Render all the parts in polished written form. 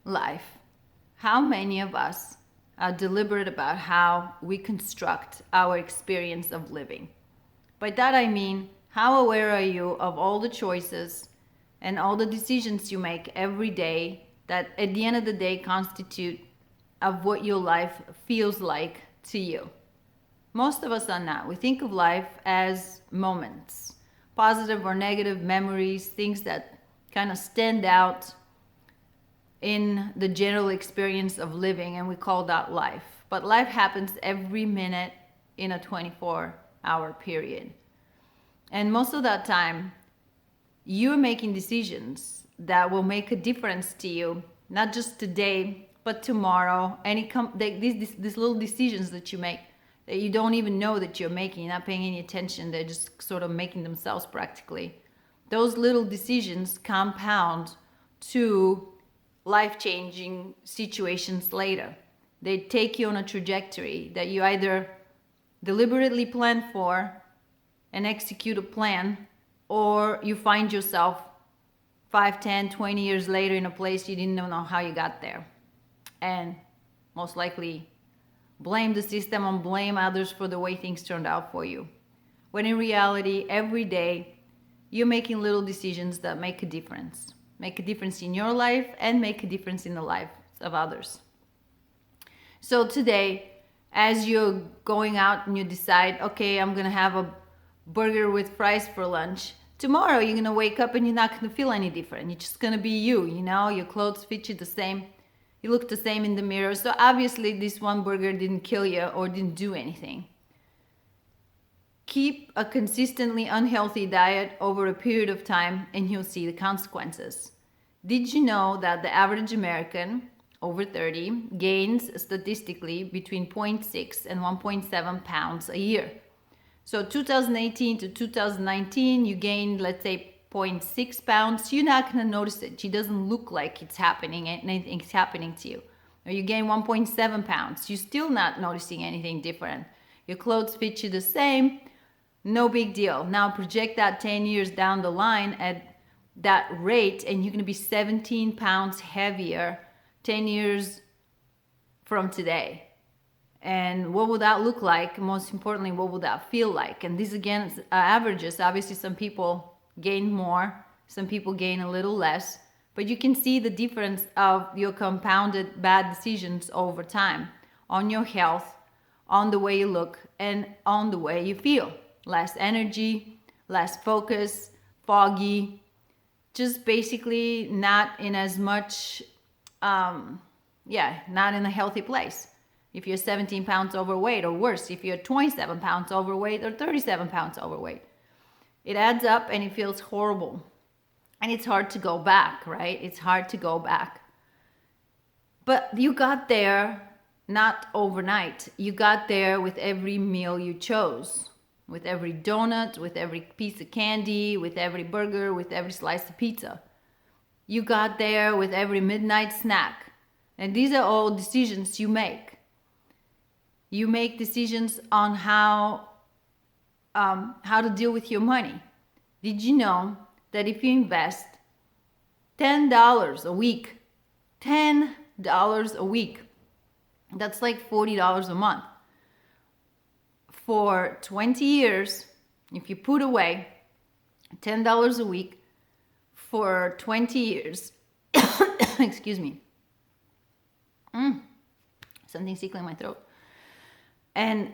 life, how many of us are deliberate about how we construct our experience of living? By that I mean, how aware are you of all the choices and all the decisions you make every day that at the end of the day constitute of what your life feels like to you? Most of us are not. We think of life as moments, positive or negative memories, things that kind of stand out in the general experience of living, and we call that life. But life happens every minute in a 24-hour period. And most of that time, you're making decisions that will make a difference to you, not just today, but tomorrow. And these little decisions that you make that you don't even know that you're making, you're not paying any attention, they're just sort of making themselves practically. Those little decisions compound to life-changing situations later. They take you on a trajectory that you either deliberately plan for and execute a plan, or you find yourself 5, 10, 20 years later in a place you didn't know how you got there. And most likely blame the system and blame others for the way things turned out for you. When in reality, every day, you're making little decisions that make a difference. Make a difference in your life and make a difference in the lives of others. So today, as you're going out and you decide, okay, I'm gonna have a burger with fries for lunch, tomorrow you're gonna wake up and you're not gonna feel any different. You're just gonna be you, your clothes fit you the same, you look the same in the mirror. So obviously this one burger didn't kill you or didn't do anything. Keep a consistently unhealthy diet over a period of time and you'll see the consequences. Did you know that the average American over 30 gains statistically between 0.6 and 1.7 pounds a year? So 2018 to 2019, you gained, let's say, 0.6 pounds. You're not going to notice it. It doesn't look like it's happening, anything's happening to you. Or you gain 1.7 pounds. You're still not noticing anything different. Your clothes fit you the same. No big deal. Now project that 10 years down the line at that rate, and you're going to be 17 pounds heavier 10 years from today. And what would that look like? Most importantly, what would that feel like? And these again averages. Obviously, some people gain more, some people gain a little less, but you can see the difference of your compounded bad decisions over time on your health, on the way you look, and on the way you feel. Less energy, less focus, foggy, just basically not in as much, not in a healthy place. If you're 17 pounds overweight, or worse, if you're 27 pounds overweight or 37 pounds overweight, it adds up and it feels horrible. And it's hard to go back, right? It's hard to go back. But you got there not overnight. You got there with every meal you chose, with every donut, with every piece of candy, with every burger, with every slice of pizza. You got there with every midnight snack. And these are all decisions you make. You make decisions on how to deal with your money. Did you know that if you invest $10 a week, $10 a week, that's like $40 a month. For 20 years, if you put away $10 a week for 20 years, excuse me, something's tickling my throat. And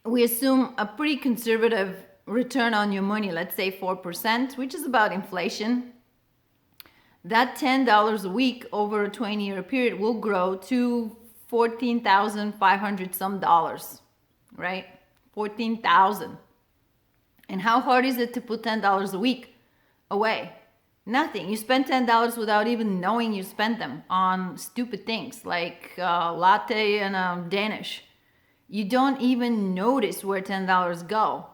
we assume a pretty conservative return on your money, let's say 4%, which is about inflation. That $10 a week over a 20-year period will grow to $14,500 some dollars, right? 14,000. And how hard is it to put $10 a week away? Nothing. You spend $10 without even knowing you spent them on stupid things like a latte and a Danish. You don't even notice where $10 go.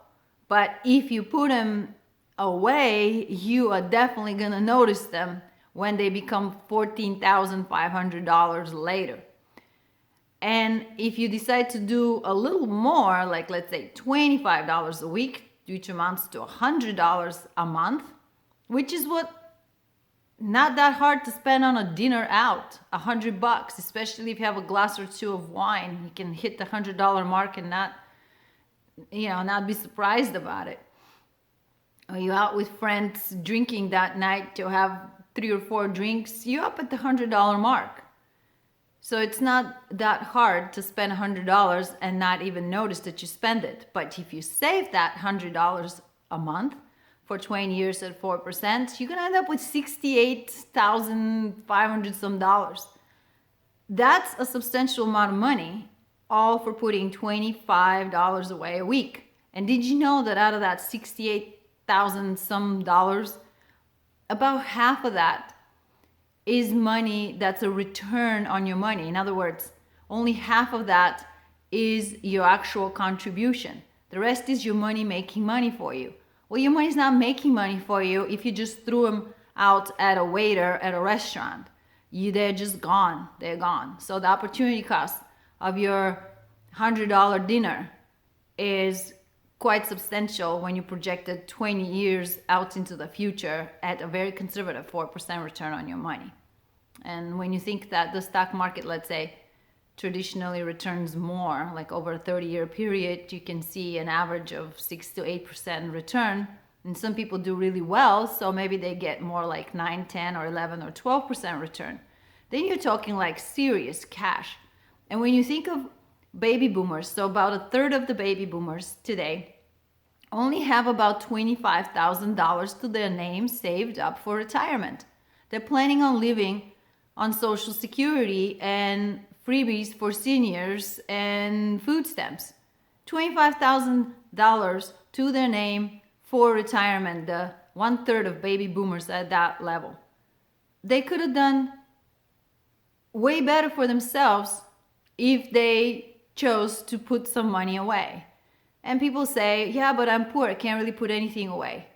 But if you put them away, you are definitely going to notice them when they become $14,500 later. And if you decide to do a little more, like let's say $25 a week, which amounts to $100 a month, which is what not that hard to spend on a dinner out, $100, especially if you have a glass or two of wine. You can hit the $100 mark and not be surprised about it. Are you out with friends drinking that night to have 3 or 4 drinks? You're up at the $100 mark. So it's not that hard to spend $100 and not even notice that you spend it. But if you save that $100 a month for 20 years at 4%, you're going to end up with $68,500 some dollars. That's a substantial amount of money, all for putting $25 away a week. And did you know that out of that $68,000 some dollars, about half of that is money that's a return on your money? In other words, only half of that is your actual contribution. The rest is your money making money for you. Well, your money's not making money for you if you just threw them out at a waiter at a restaurant. They're just gone. They're gone. So the opportunity cost of your $100 dinner is quite substantial when you projected 20 years out into the future at a very conservative 4% return on your money. And when you think that the stock market, let's say, traditionally returns more, like over a 30-year period, you can see an average of 6 to 8% return. And some people do really well, so maybe they get more like 9, 10, or 11, or 12% return. Then you're talking like serious cash. And when you think of baby boomers, so about a third of the baby boomers today only have about $25,000 to their name saved up for retirement. They're planning on living on Social Security and freebies for seniors and food stamps. $25,000 to their name for retirement, the 1/3 of baby boomers at that level. They could have done way better for themselves if they chose to put some money away. And people say, yeah, but I'm poor, I can't really put anything away.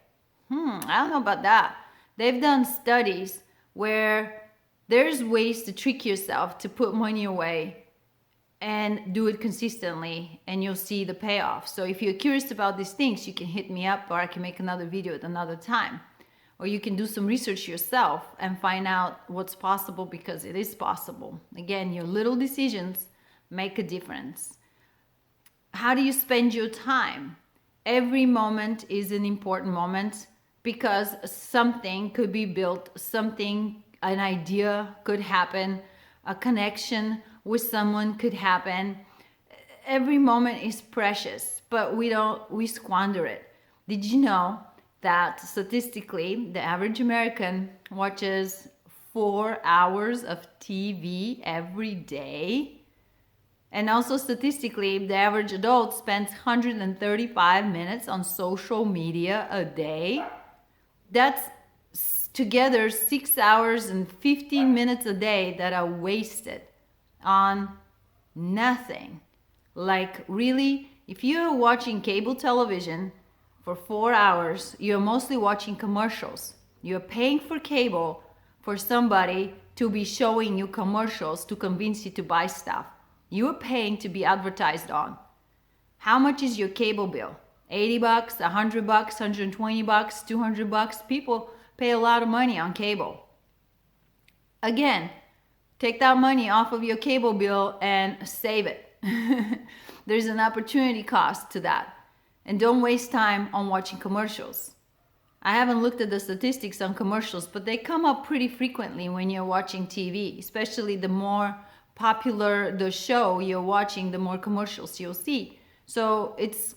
I don't know about that. They've done studies where there's ways to trick yourself to put money away and do it consistently, and you'll see the payoff. So if you're curious about these things, you can hit me up, or I can make another video at another time. Or you can do some research yourself and find out what's possible, because it is possible. Again, your little decisions make a difference. How do you spend your time? Every moment is an important moment, because something could be built, an idea could happen, a connection with someone could happen. Every moment is precious, but we squander it. Did you know that statistically the average American watches 4 hours of TV every day? And also statistically, the average adult spends 135 minutes on social media a day. That's together 6 hours and 15 minutes a day that are wasted on nothing. Like, really, if you're watching cable television for 4 hours, you're mostly watching commercials. You're paying for cable for somebody to be showing you commercials to convince you to buy stuff. You're paying to be advertised on. How much is your cable bill? $80, $100, $120, $200? People pay a lot of money on cable. Again, take that money off of your cable bill and save it. There's an opportunity cost to that. And don't waste time on watching commercials. I haven't looked at the statistics on commercials, but they come up pretty frequently when you're watching TV, especially the more popular the show you're watching, the more commercials you'll see. So it's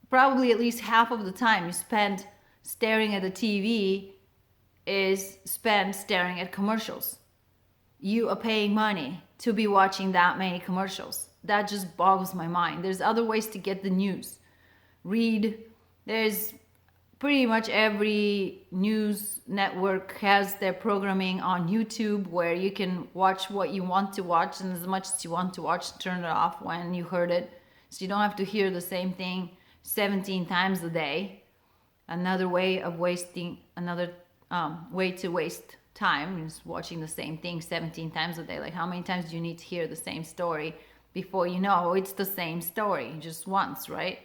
probably at least half of the time you spend staring at the TV is spent staring at commercials. You are paying money to be watching that many commercials. That just boggles my mind. There's other ways to get the news. There's pretty much every news network has their programming on YouTube, where you can watch what you want to watch, and as much as you want to watch, turn it off when you heard it. So you don't have to hear the same thing 17 times a day. Another way to waste time is watching the same thing 17 times a day. Like, how many times do you need to hear the same story before you know it's the same story just once, right?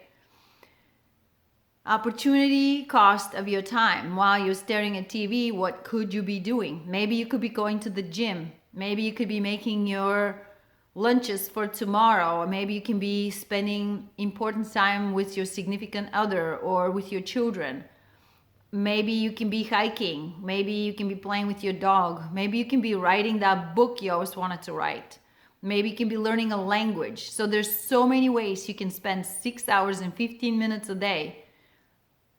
Opportunity cost of your time. While you're staring at TV, what could you be doing? Maybe you could be going to the gym. Maybe you could be making your lunches for tomorrow. Or maybe you can be spending important time with your significant other or with your children. Maybe you can be hiking. Maybe you can be playing with your dog. Maybe you can be writing that book you always wanted to write. Maybe you can be learning a language. So there's so many ways you can spend 6 hours and 15 minutes a day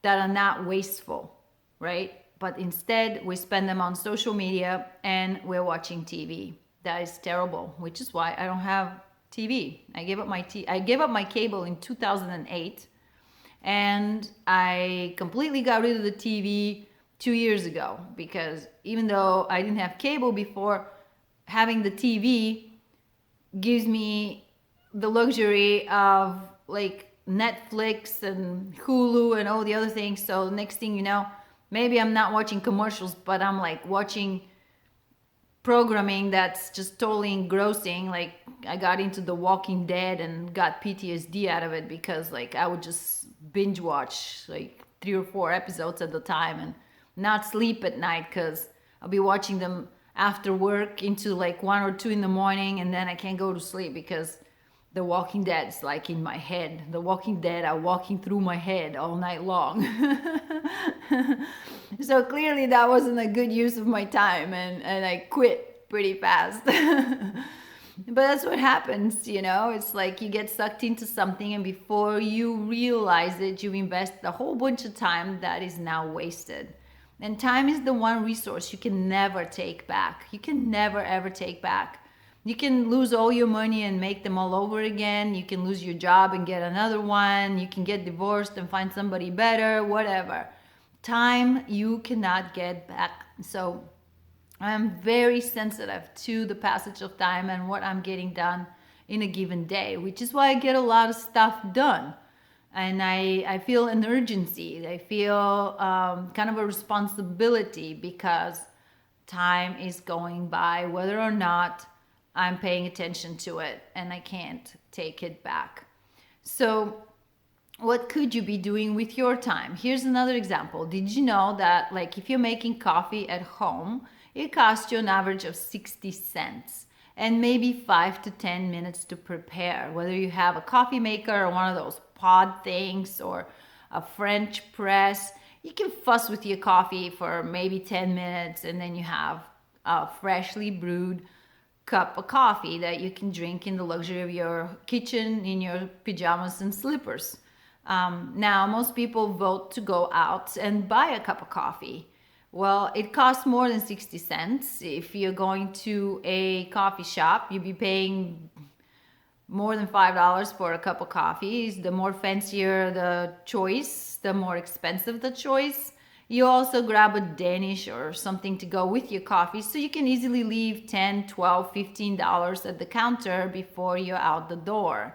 that are not wasteful, right? But instead, we spend them on social media and we're watching TV. That is terrible, which is why I don't have TV. I gave up my cable in 2008, and I completely got rid of the TV 2 years ago, because even though I didn't have cable before, having the TV gives me the luxury of like Netflix and Hulu and all the other things. So next thing you know, maybe I'm not watching commercials, but I'm like watching programming that's just totally engrossing. Like I got into The Walking Dead and got PTSD out of it, because like I would just binge watch like 3 or 4 episodes at the time and not sleep at night, because I'll be watching them after work into like 1 or 2 in the morning, and then I can't go to sleep because The Walking Dead is like in my head. The Walking Dead are walking through my head all night long. So clearly that wasn't a good use of my time, and I quit pretty fast. But that's what happens, you know? It's like you get sucked into something, and before you realize it, you invest a whole bunch of time that is now wasted. And time is the one resource you can never take back. You can never ever take back. You can lose all your money and make them all over again. You can lose your job and get another one. You can get divorced and find somebody better, whatever. Time you cannot get back. So I'm very sensitive to the passage of time and what I'm getting done in a given day, which is why I get a lot of stuff done. And I feel an urgency. I feel kind of a responsibility, because time is going by whether or not I'm paying attention to it, and I can't take it back. So what could you be doing with your time? Here's another example. Did you know that like if you're making coffee at home, it costs you an average of 60 cents and maybe 5 to 10 minutes to prepare, whether you have a coffee maker or one of those pod things or a French press. You can fuss with your coffee for maybe 10 minutes, and then you have a freshly brewed cup of coffee that you can drink in the luxury of your kitchen in your pajamas and slippers. Now, most people vote to go out and buy a cup of coffee. Well, it costs more than 60 cents. If you're going to a coffee shop, you'll be paying more than $5 for a cup of coffee. The more fancier the choice, the more expensive the choice. You also grab a Danish or something to go with your coffee, so you can easily leave $10, $12, $15 at the counter before you're out the door.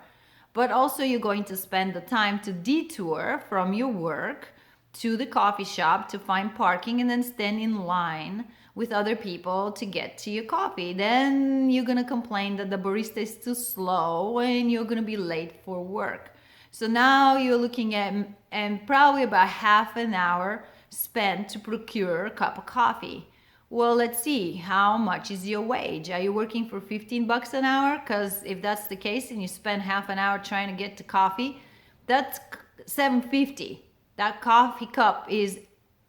But also you're going to spend the time to detour from your work to the coffee shop to find parking and then stand in line with other people to get to your coffee. Then you're going to complain that the barista is too slow and you're going to be late for work. So now you're looking at and probably about half an hour spent to procure a cup of coffee. Well, let's see, how much is your wage? Are you working for 15 bucks an hour? Because if that's the case and you spend half an hour trying to get to coffee, that's $7.50. That coffee cup is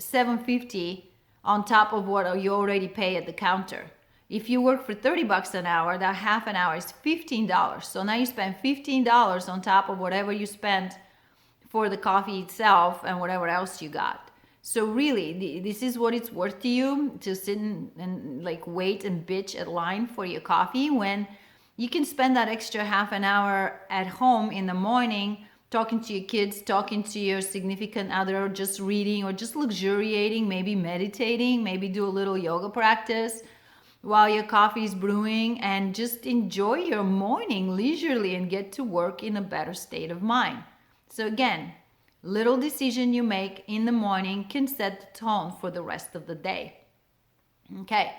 $7.50 on top of what you already pay at the counter. If you work for 30 bucks an hour, that half an hour is $15. So now you spend $15 on top of whatever you spent for the coffee itself and whatever else you got. So really, this is what it's worth to you, to sit and like wait and bitch at line for your coffee, when you can spend that extra half an hour at home in the morning talking to your kids, talking to your significant other, or just reading, or just luxuriating, maybe meditating, maybe do a little yoga practice while your coffee is brewing, and just enjoy your morning leisurely and get to work in a better state of mind. So again, little decision you make in the morning can set the tone for the rest of the day. Okay,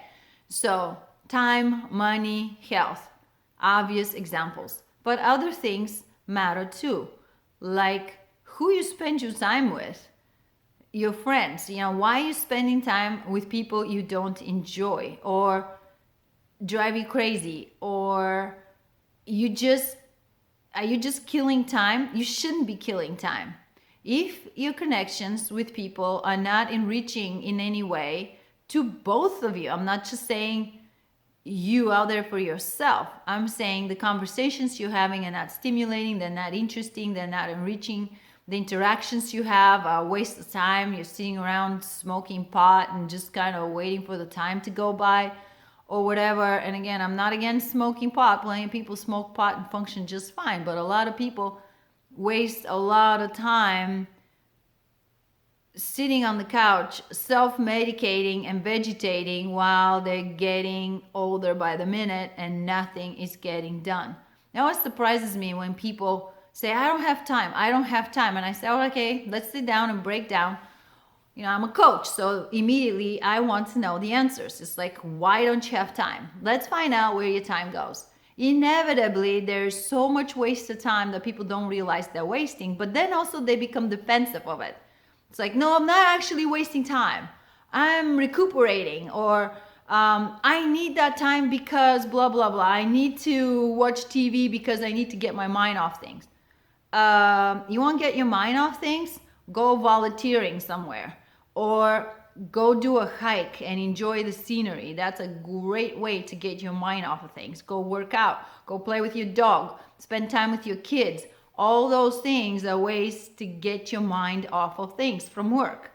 so time, money, health, obvious examples. But other things matter too, like who you spend your time with, your friends. Why are you spending time with people you don't enjoy or drive you crazy, or you just are you just killing time? You shouldn't be killing time. If your connections with people are not enriching in any way to both of you, I'm not just saying you out there for yourself. I'm saying the conversations you're having are not stimulating, they're not interesting, they're not enriching. The interactions you have are a waste of time. You're sitting around smoking pot and just kind of waiting for the time to go by or whatever. And again, I'm not against smoking pot. Plenty of people smoke pot and function just fine. But a lot of people waste a lot of time sitting on the couch, self-medicating and vegetating while they're getting older by the minute and nothing is getting done. Now, what surprises me when people say, I don't have time. And I say, oh, okay, let's sit down and break down. I'm a coach, so immediately I want to know the answers. It's like, why don't you have time? Let's find out where your time goes. Inevitably, there's so much wasted time that people don't realize they're wasting, but then also they become defensive of it. It's like, no, I'm not actually wasting time. I'm recuperating, or I need that time because blah, blah, blah. I need to watch TV because I need to get my mind off things. You want to get your mind off things? Go volunteering somewhere, or go do a hike and enjoy the scenery. That's a great way to get your mind off of things. Go work out, go play with your dog, spend time with your kids. All those things are ways to get your mind off of things from work.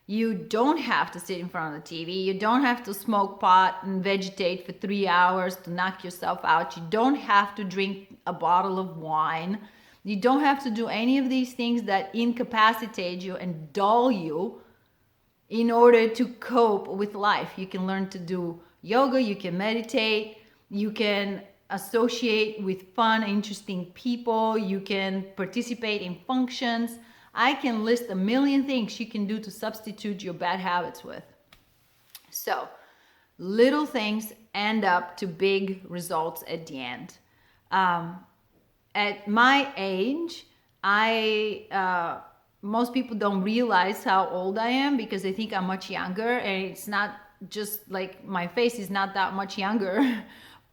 You don't have to sit in front of the TV. You don't have to smoke pot and vegetate for 3 hours to knock yourself out. You don't have to drink a bottle of wine. You don't have to do any of these things that incapacitate you and dull you in order to cope with life. You can learn to do yoga, you can meditate, you can associate with fun, interesting people, you can participate in functions. I can list a million things you can do to substitute your bad habits with. So, little things end up to big results at the end. At my age, most people don't realize how old I am because they think I'm much younger, and it's not just like my face is not that much younger,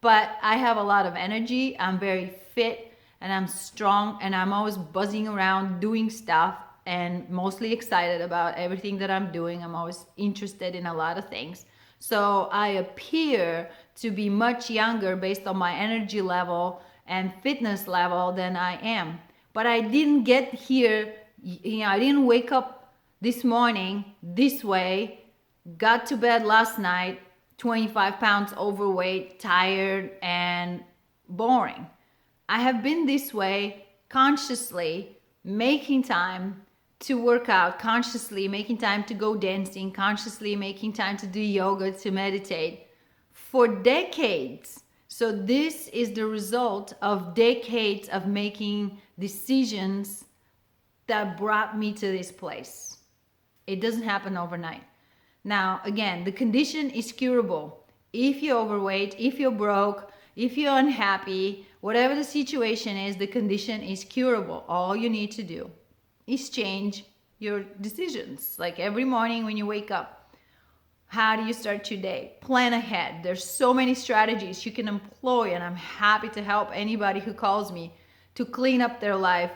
but I have a lot of energy. I'm very fit and I'm strong, and I'm always buzzing around doing stuff and mostly excited about everything that I'm doing. I'm always interested in a lot of things. So I appear to be much younger based on my energy level and fitness level than I am. But I didn't get here, I didn't wake up this morning this way, got to bed last night 25 pounds overweight, tired, and boring. I have been this way consciously, making time to work out, consciously making time to go dancing, consciously making time to do yoga, to meditate for decades. So this is the result of decades of making decisions that brought me to this place. It doesn't happen overnight. Now, again, the condition is curable. If you're overweight, if you're broke, if you're unhappy, whatever the situation is, the condition is curable. All you need to do is change your decisions. Like every morning when you wake up, how do you start your day? Plan ahead. There's so many strategies you can employ, and I'm happy to help anybody who calls me to clean up their life,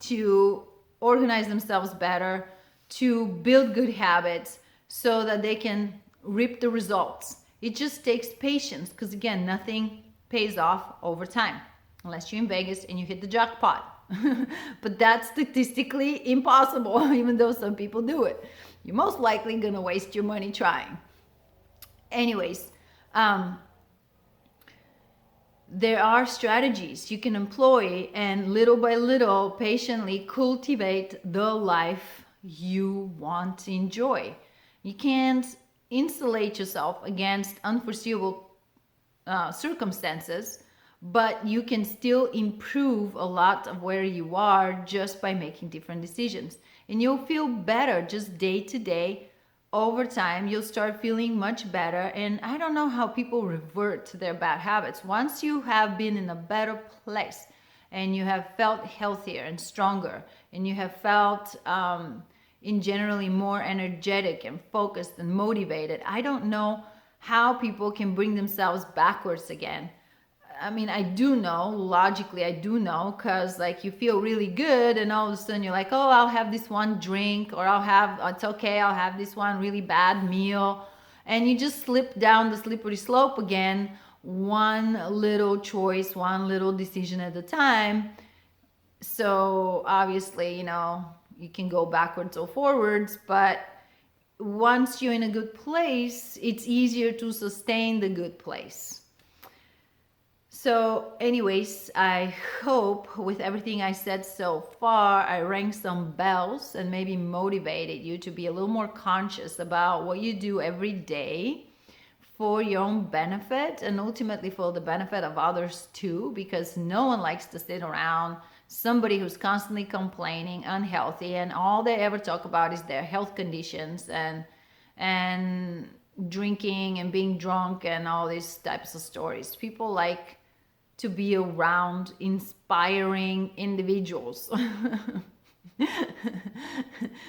to organize themselves better, to build good habits so that they can reap the results. It just takes patience because, again, nothing pays off over time unless you're in Vegas and you hit the jackpot. But that's statistically impossible, even though some people do it. You're most likely going to waste your money trying. Anyways, there are strategies you can employ, and little by little, patiently cultivate the life you want to enjoy. You can't insulate yourself against unforeseeable circumstances, but you can still improve a lot of where you are just by making different decisions. And you'll feel better just day to day. Over time, you'll start feeling much better. And I don't know how people revert to their bad habits. Once you have been in a better place, and you have felt healthier and stronger, and you have felt in generally more energetic and focused and motivated, I don't know how people can bring themselves backwards again. I mean, I do know, logically, I do know, because like you feel really good, and all of a sudden you're like, oh, I'll have this one drink, or it's okay, I'll have this one really bad meal. And you just slip down the slippery slope again, one little choice, one little decision at a time. So obviously, you can go backwards or forwards, but once you're in a good place, it's easier to sustain the good place. So anyways, I hope with everything I said so far, I rang some bells and maybe motivated you to be a little more conscious about what you do every day for your own benefit, and ultimately for the benefit of others too, because no one likes to sit around somebody who's constantly complaining, unhealthy, and all they ever talk about is their health conditions and drinking and being drunk and all these types of stories. People like to be around inspiring individuals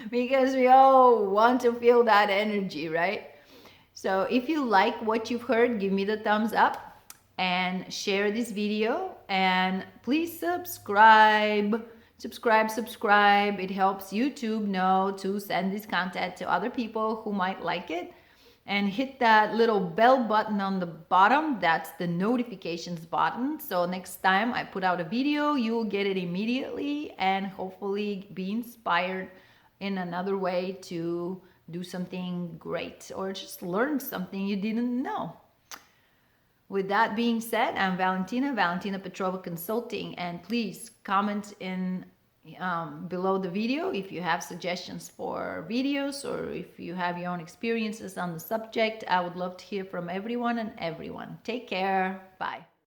because we all want to feel that energy, right? So if you like what you've heard, give me the thumbs up and share this video, and please subscribe. It helps YouTube know to send this content to other people who might like it. And hit that little bell button on the bottom. That's the notifications button. So next time I put out a video, you'll get it immediately and hopefully be inspired in another way to do something great or just learn something you didn't know. With that being said, I'm Valentina Petrova Consulting, and please comment in below the video if you have suggestions for videos, or if you have your own experiences on the subject. I would love to hear from everyone and everyone. Take care. Bye.